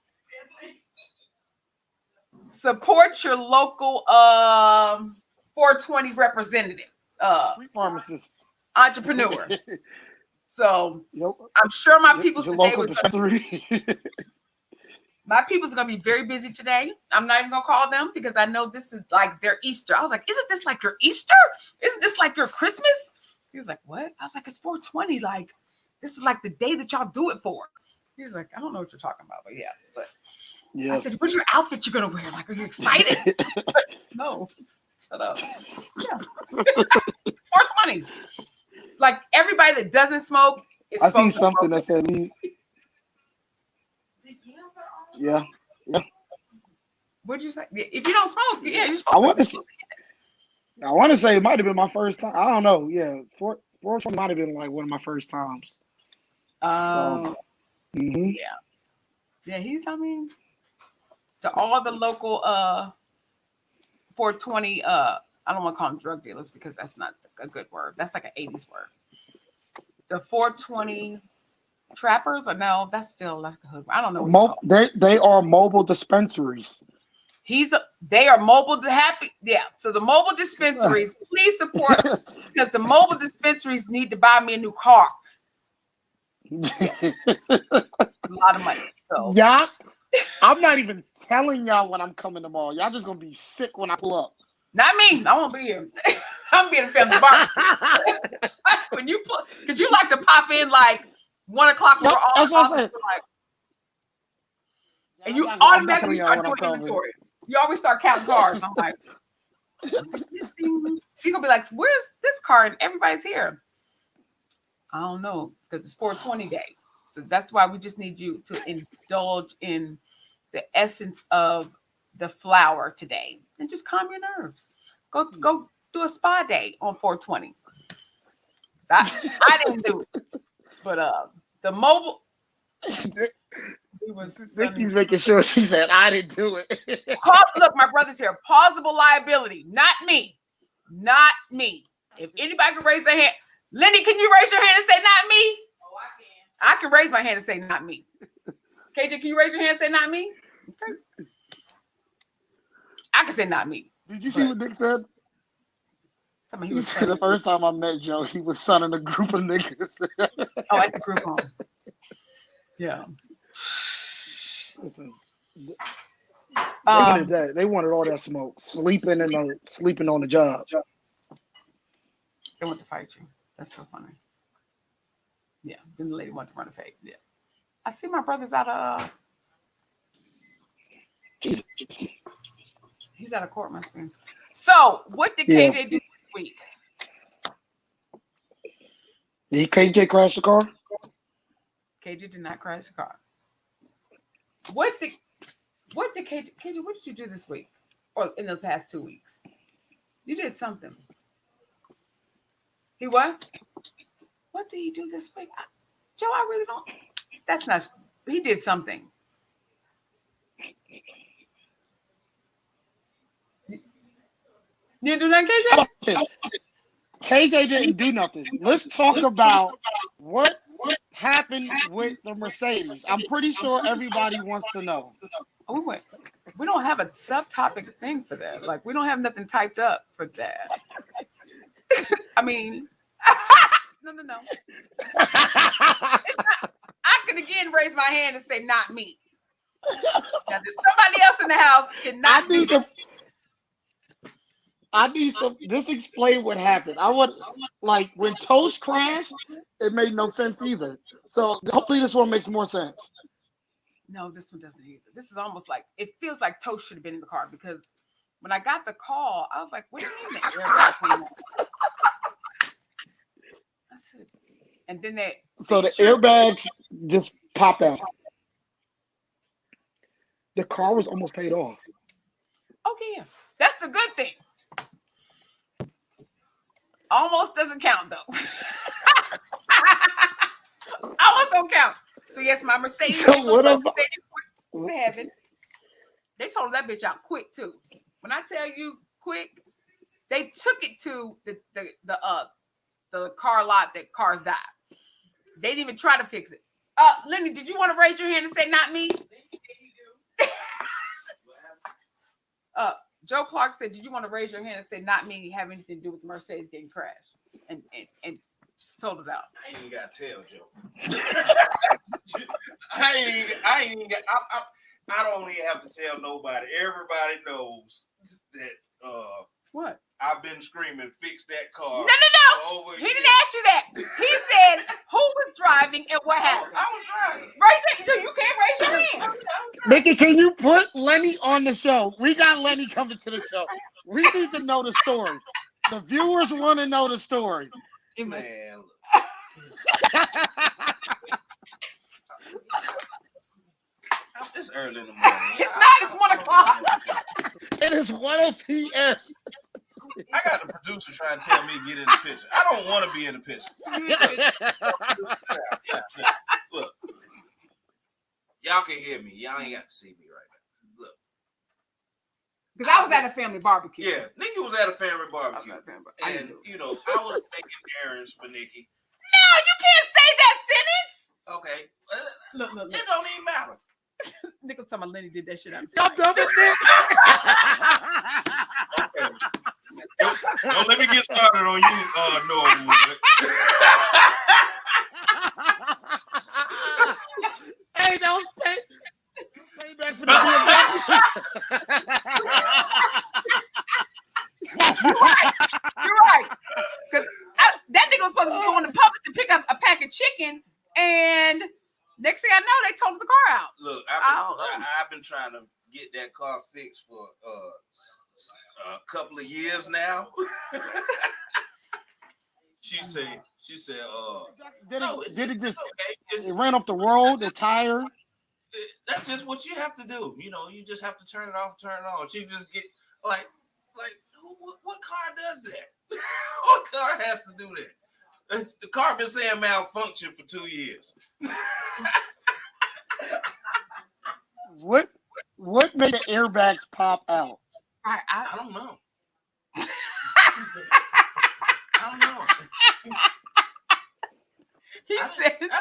Support your local 420 representative, Pharmacist. entrepreneur. So Yep. I'm sure my people's Your today local was gonna, dispensary. my people's gonna be very busy today. I'm not even gonna call them because I know this is like their Easter. I was like, isn't this like your Easter? Isn't this like your Christmas? He was like, what? I was like, it's 420. Like, this is like the day that y'all do it for. He was like, I don't know what you're talking about, but yeah. But Yeah. I said, what's your outfit you're gonna wear? Like, are you excited? No, shut up. Yeah. 420. Like everybody that doesn't smoke is I seen supposed to something that said we. Yeah. What'd you say? If you don't smoke, yeah, you're I supposed to. want to say it might have been my first time. I don't know. Yeah. 420 might have been like one of my first times. So. Mhm. Yeah, I mean, to all the local 420 I don't want to call them drug dealers because that's not a good word. That's like an 80s word. The 420 trappers, or no, that's still like a hood. I don't know. They are mobile dispensaries. They are mobile happy. Yeah. So the mobile dispensaries, please support because the mobile dispensaries need to buy me a new car. Yeah. A lot of money. So Yeah. I'm not even telling y'all when I'm coming tomorrow. Y'all just gonna be sick when I pull up. not me. I won't be here. I'm being a family bar. When you put, because you like to pop in like 1 o'clock when we're all That's what I'm saying. like, and you I'm not automatically telling y'all start when doing I'm coming. inventory. You always start counting cars. I'm like, something missing. You're gonna be like, where's this car? And everybody's here. I don't know, because it's 420 day. So that's why we just need you to indulge in the essence of the flower today and just calm your nerves. Go do a spa day on 420. I didn't do it, but the mobile. Nikki's making sure she said I didn't do it. Look, my brother's here. Plausible liability, not me, not me. If anybody can raise their hand, Lenny, can you raise your hand and say not me? Oh, I can. I can raise my hand and say not me. KJ, can you raise your hand and say not me? Okay. I can say not me. Did you see what Nick said? He said the first time I met Joe, he was sunning a group of niggas. Oh, at the group home. Yeah. Listen, they wanted all that smoke, sleeping on the job. They want to fight you. That's so funny. Yeah. Then the lady wanted to run a fake. Yeah. I see my brother's out of. Jesus. He's out of court, my screen. So, what did KJ do this week? Did KJ crash the car? KJ did not crash the car. What did KJ, what did you do this week? Or in the past 2 weeks? You did something. He what? What did he do this week? Joe, I really don't. That's not. He did something. You didn't do nothing, KJ? KJ didn't do nothing. Let's talk about what happened with the Mercedes. I'm pretty sure everybody wants to know. Oh, we don't have a subtopic thing for that. Like, we don't have nothing typed up for that. I mean, no. I could again raise my hand and say, not me. Now, there's somebody else in the house cannot do that. I need some. Just explain what happened. I would like when Toast crashed. It made no sense either. So hopefully this one makes more sense. No, this one doesn't either. This is almost like it feels like Toast should have been in the car because when I got the call, I was like, "What do you mean the airbag came off?" I said, and then So the airbags just popped out. The car was almost paid off. Okay, yeah, that's the good thing. Almost doesn't count though. Almost don't count. So yes, my Mercedes. So what about? To heaven. They told that bitch out quick too. When I tell you quick, they took it to the car lot that cars died. They didn't even try to fix it. Lenny, did you want to raise your hand and say not me? Joe Clark said, "Did you want to raise your hand and say not me? Have anything to do with the Mercedes getting crashed?" And told it out. I ain't even got to tell Joe. I don't even have to tell nobody. Everybody knows that What? I've been screaming, fix that car. No. He didn't ask you that. He said who was driving and what happened. I was driving. You can't raise your hand. Nikki, can you put Lenny on the show? We got Lenny coming to the show. We need to know the story. The viewers want to know the story. Man, look. It's early in the morning. It's not. It's 1 o'clock. It is 1 p.m. I got the producer trying to tell me to get in the picture. I don't want to be in the picture. Look, y'all can hear me. Y'all ain't got to see me right now. Look. Because I was at a family barbecue. Yeah, Nikki was at a family barbecue. And, I was making errands for Nikki. No, you can't say that sentence. Okay. Look. It don't even matter. Niggas talking about Lenny did that shit out. Y'all done with this? Okay. Don't let me get started on you, Norwood. Hey, that was payback for the BMW. You're right. Because that nigga was supposed to be going to Publix to pick up a pack of chicken, and next thing I know, they totaled the car out. Look, I've been trying to get that car fixed for a couple of years now. She said, did it just okay. it ran off the road, the tire? That's just what you have to do. You just have to turn it off, turn it on. She just get like what car does that? What car has to do that? The car been saying malfunction for 2 years. What made the airbags pop out? I don't know. I don't know. I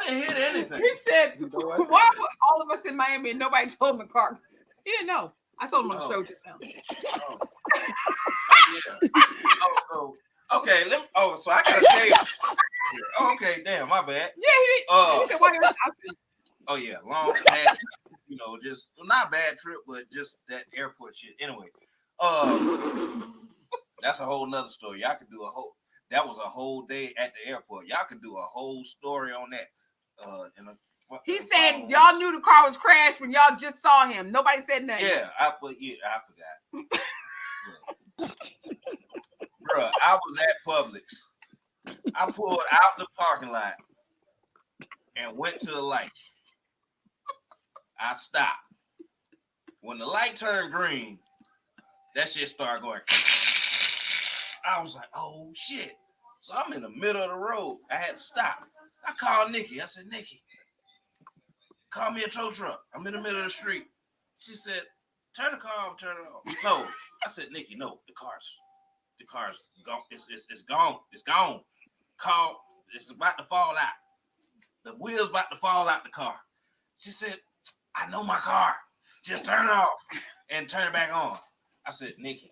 didn't hit anything. He said, why were all of us in Miami and nobody told him the car? He didn't know. I told him on the show just now. Yeah. Okay. So I gotta tell you. Okay, damn, my bad. Yeah, he said, why oh yeah, long bad, just not bad trip, but just that airport shit. Anyway, that's a whole nother story. Y'all could do that was a whole day at the airport. Y'all could do a whole story on that. He said y'all knew the car was crashed when y'all just saw him. Nobody said nothing. Yeah, I forgot. Bruh, I was at Publix. I pulled out the parking lot and went to the light. I stopped. When the light turned green, that shit started going. I was like, oh shit. So I'm in the middle of the road. I had to stop. I called Nikki. I said, Nikki, call me a tow truck. I'm in the middle of the street. She said, turn the car off, turn it off. No. I said, Nikki, no, the car's gone. It's gone. It's gone. It's about to fall out. The wheel's about to fall out the car. She said, I know my car. Just turn it off and turn it back on. I said, Nikki,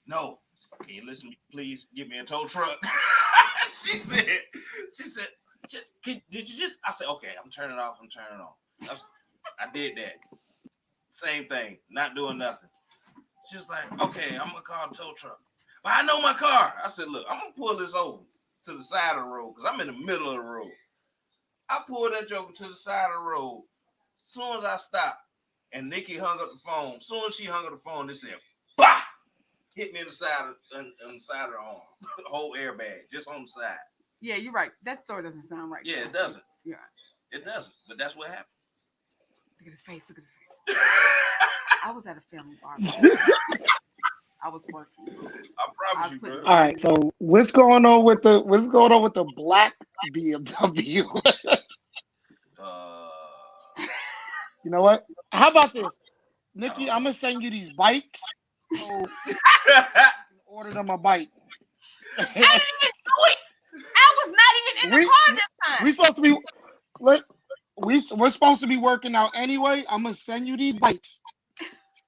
no. Can you listen to me? Please give me a tow truck. She said, did you just? I said, okay, I'm turning it off. I'm turning it on. I did that. Same thing. Not doing nothing. She was like, okay, I'm going to call the tow truck. But I know my car. I said, look, I'm gonna pull this over to the side of the road because I'm in the middle of the road. I pulled that joker to the side of the road. As soon as I stopped, and Nikki hung up the phone. As soon as she hung up the phone, they said, bah! Hit me in the side of the arm. The whole airbag, just on the side. Yeah, you're right. That story doesn't sound right. Yeah, it doesn't. Yeah. It doesn't. But that's what happened. Look at his face. Look at his face. I was at a family barbecue. I was working. I promise you, bro. All right, so what's going on with the black BMW? You know what? How about this, Nikki? I'm gonna send you these bikes. So order them a bike. I didn't even do it. I was not even in the car this time. We supposed to be we're supposed to be working out anyway. I'm gonna send you these bikes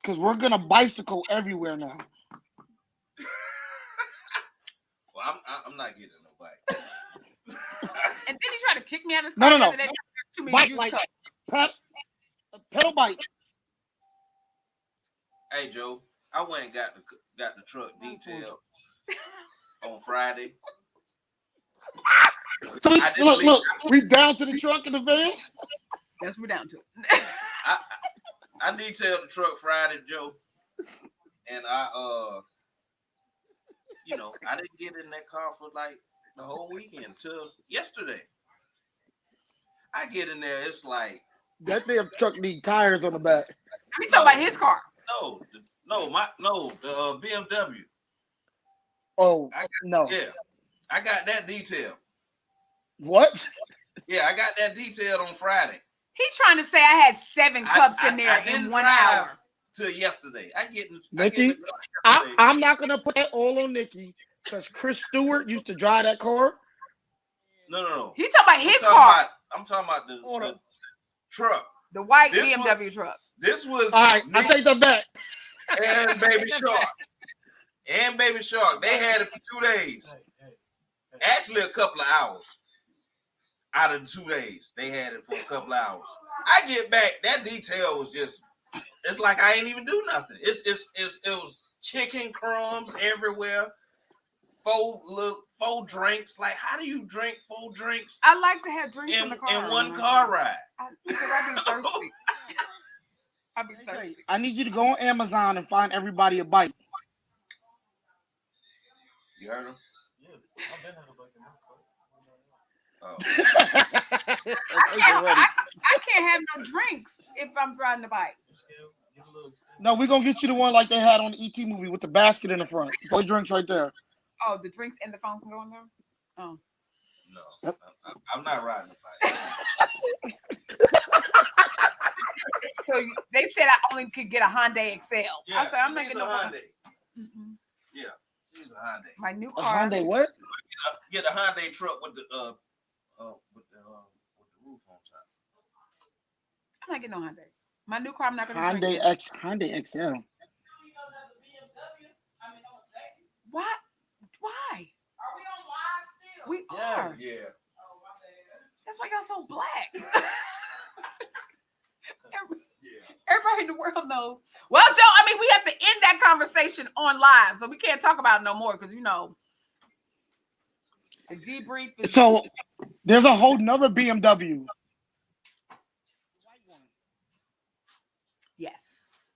because we're gonna bicycle everywhere now. Well, I'm not getting no bike. And then he tried to kick me out of his car. No. Too many Bike juice like cups. pedal bike. Hey Joe, I went and got the truck detailed on Friday. So look, we down to the truck and the van. Yes, we're down to it. I detailed the truck Friday, Joe, and I didn't get in that car for like the whole weekend till yesterday. I get in there, it's like that damn truck need tires on the back. We talking about his car. The BMW. Oh, Yeah, I got that detailed. What? Yeah, I got that detailed on Friday. He's trying to say I had 7 cups in there in 1 hour. Till yesterday. Nikki, I'm not gonna put that all on Nikki because Chris Stewart used to drive that car. No. He talking about his car. I'm talking about the truck. The white BMW truck. This was all right. I take that back. And Baby Shark. They had it for 2 days. Actually, a couple of hours. Out of the 2 days, they had it for a couple of hours. I get back, that detail was just. It's like I ain't even do nothing. It was chicken crumbs everywhere. 4 drinks. Like, how do you drink 4 drinks? I like to have drinks in the car. In one car ride. Because I be thirsty. I be thirsty. I need you to go on Amazon and find everybody a bike. You heard him? Yeah, I've been I can't have no drinks if I'm riding the bike. No, we're gonna get you the one like they had on the ET movie with the basket in the front. Boy drinks right there. Oh, the drinks and the phone can go in there? Oh. No, I'm not riding the bike. So they said I only could get a Hyundai Excel. Yeah, I said I'm not getting a Hyundai. Mm-hmm. Yeah, she's a Hyundai. My new A car. Hyundai what? Get a Hyundai truck with the roof on top. I'm not getting no Hyundai. My new car, I'm not going to Hyundai XL. What? Why? Are we on live still? We are. Yeah. Oh, my bad. That's why y'all so black. Yeah. Everybody in the world knows. Well, Joe, I mean, we have to end that conversation on live, so we can't talk about it no more because, the debrief is... So there's a whole nother BMW. Yes.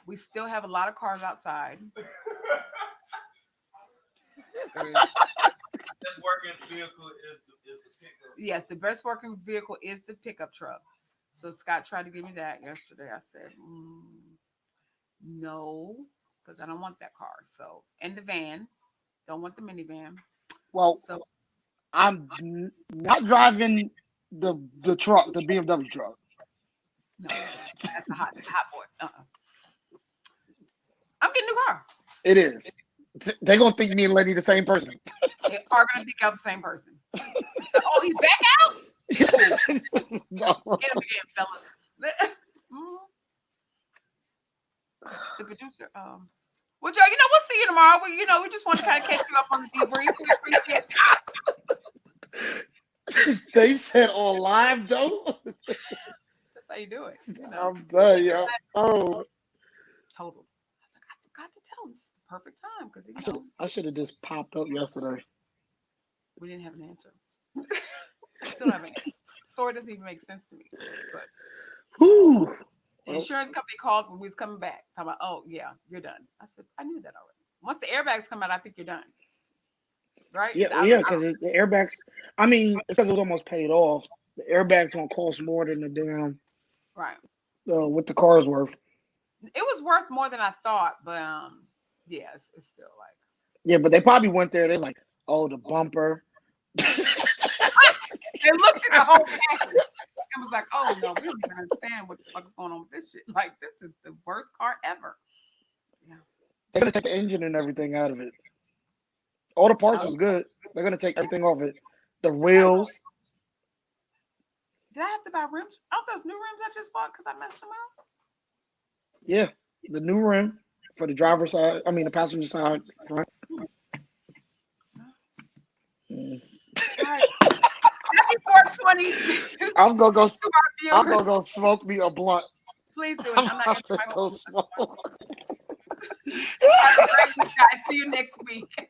We still have a lot of cars outside. Best working vehicle is the pickup. Yes, the best working vehicle is the pickup truck. So Scott tried to give me that yesterday. I said, no, because I don't want that car. So, and the van. Don't want the minivan. Well, so I'm not driving the truck, the BMW truck. No, that's a hot boy. I'm getting a new car. It is. They're gonna think me and Lenny the same person. They are gonna think I'm the same person. Oh, he's back out? No. Get him again, fellas. The producer. Well, Joe, we'll see you tomorrow. We just want to kind of catch you up on the debrief. We appreciate it. They said on live though. That's how you do it. I'm done, yo. Oh. Total. forgot to tell him it's the perfect time because I should have just popped up yesterday. we didn't have an answer. Still don't have an answer. The story doesn't even make sense to me. But Whew. the insurance company called when we was coming back. Talking about, oh yeah, you're done. I said, I knew that already. Once the airbags come out, I think you're done. Right? Yeah, because the airbags. I mean, it's because it was almost paid off. The airbags don't cost more than the damn right. what the car's worth. It was worth more than I thought, but yeah, it's still like. Yeah, but they probably went there. They're like, oh, the bumper. They looked at the whole package and was like, oh no, we don't even understand what the fuck is going on with this shit. Like, this is the worst car ever. Yeah. They're gonna take the engine and everything out of it. All the parts was good. They're gonna take everything off it. The wheels. Did I have to buy rims? Oh, those new rims I just bought because I messed them up. Yeah, the new rim for the driver's side. I mean, the passenger side front. All right. Happy 420. I'm gonna go. to our I'm gonna viewers. go smoke me a blunt. Please do it. I'm not gonna answering my go phone. smoke. Have a great week, guys. See you next week.